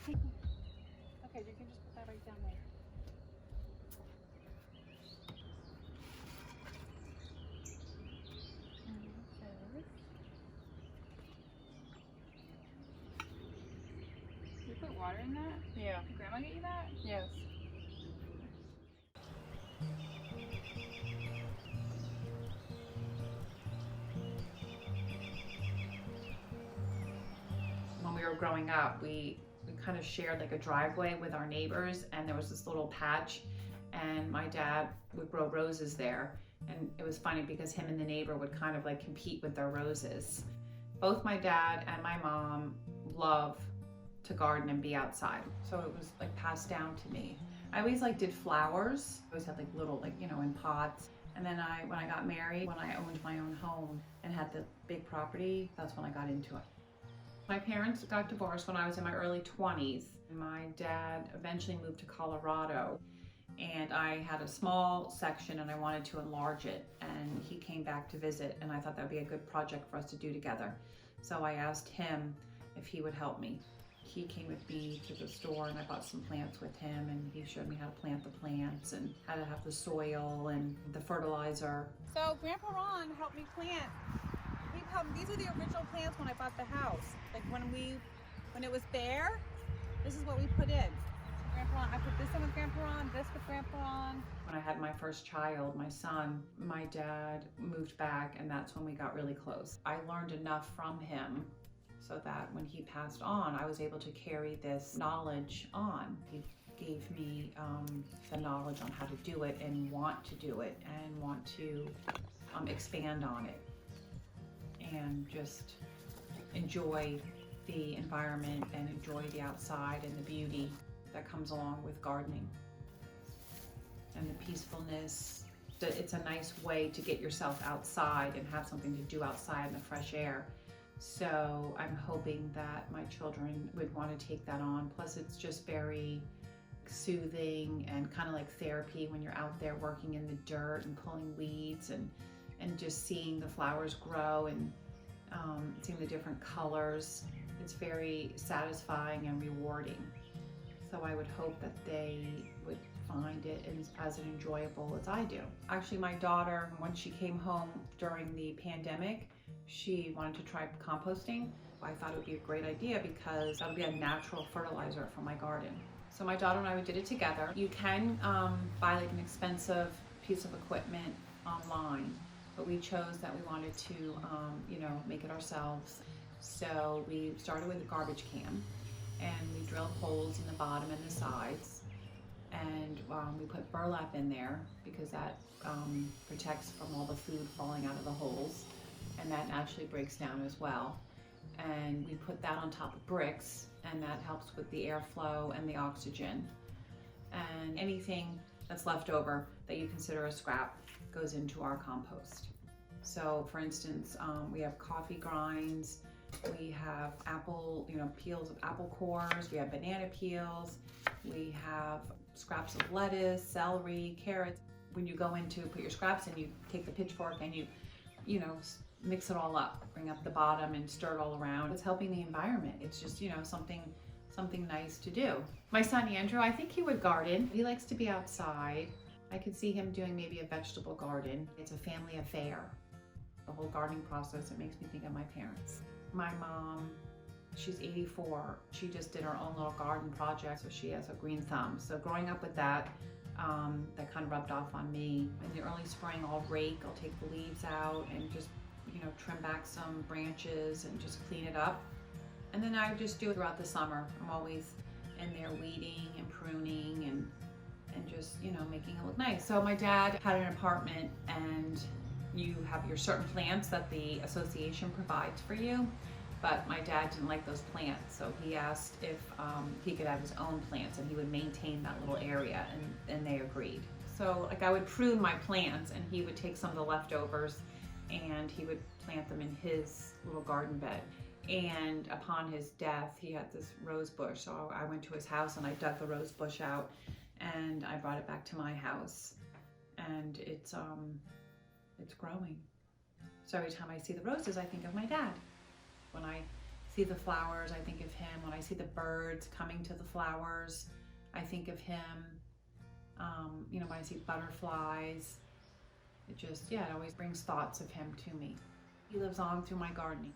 Okay, you can just put that right down there. Okay. You put water in that? Yeah. Did Grandma get you that? Yes. When we were growing up, we kind of shared like a driveway with our neighbors, and there was this little patch, and my dad would grow roses there. And it was funny because him and the neighbor would kind of like compete with their roses. Both my dad and my mom love to garden and be outside, so it was like passed down to me. I always like did flowers. I always had like little, like, you know, in pots. And then when I got married, when I owned my own home and had the big property, that's when I got into it. My parents got divorced when I was in my early 20s. My dad eventually moved to Colorado, and I had a small section and I wanted to enlarge it, and he came back to visit, and I thought that would be a good project for us to do together. So I asked him if he would help me. He came with me to the store and I bought some plants with him, and he showed me how to plant the plants and how to have the soil and the fertilizer. So Grandpa Ron helped me plant. These were the original plants when I bought the house. Like when it was bare, this is what we put in. Grandpa Ron, I put this in with Grandpa Ron, this with Grandpa Ron. When I had my first child, my son, my dad moved back, and that's when we got really close. I learned enough from him so that when he passed on, I was able to carry this knowledge on. He gave me the knowledge on how to do it and want to do it and want to expand on it and just enjoy the environment and enjoy the outside and the beauty that comes along with gardening and the peacefulness. It's a nice way to get yourself outside and have something to do outside in the fresh air. So I'm hoping that my children would want to take that on. Plus it's just very soothing and kind of like therapy when you're out there working in the dirt and pulling weeds and just seeing the flowers grow and seeing the different colors. It's very satisfying and rewarding. So I would hope that they would find it as enjoyable as I do. Actually, my daughter, when she came home during the pandemic, she wanted to try composting. I thought it would be a great idea because that would be a natural fertilizer for my garden. So my daughter and I, we did it together. You can buy like an expensive piece of equipment online, but we chose that we wanted to, make it ourselves. So we started with a garbage can, and we drilled holes in the bottom and the sides, and we put burlap in there because that protects from all the food falling out of the holes, and that naturally breaks down as well. And we put that on top of bricks, and that helps with the airflow and the oxygen. And anything that's left over that you consider a scrap goes into our compost. So for instance, we have coffee grinds, we have peels of apple cores, we have banana peels, we have scraps of lettuce, celery, carrots. When you go in to put your scraps in, you take the pitchfork and you mix it all up, bring up the bottom and stir it all around. It's helping the environment. It's just, something nice to do. My son Andrew, I think he would garden. He likes to be outside. I could see him doing maybe a vegetable garden. It's a family affair. The whole gardening process, it makes me think of my parents. My mom, she's 84. She just did her own little garden project, so she has a green thumb. So growing up with that, that kind of rubbed off on me. In the early spring, I'll rake, I'll take the leaves out and just, trim back some branches and just clean it up. And then I just do it throughout the summer. I'm always in there weeding and pruning and just, making it look nice. So my dad had an apartment, and you have your certain plants that the association provides for you. But my dad didn't like those plants, so he asked if he could have his own plants and he would maintain that little area, and they agreed. So like I would prune my plants and he would take some of the leftovers and he would plant them in his little garden bed. And upon his death, he had this rose bush, so I went to his house and I dug the rose bush out and I brought it back to my house, and it's growing. So every time I see the roses, I think of my dad. When I see the flowers, I think of him. When I see the birds coming to the flowers, I think of him. When I see butterflies, it always brings thoughts of him to me. He lives on through my gardening.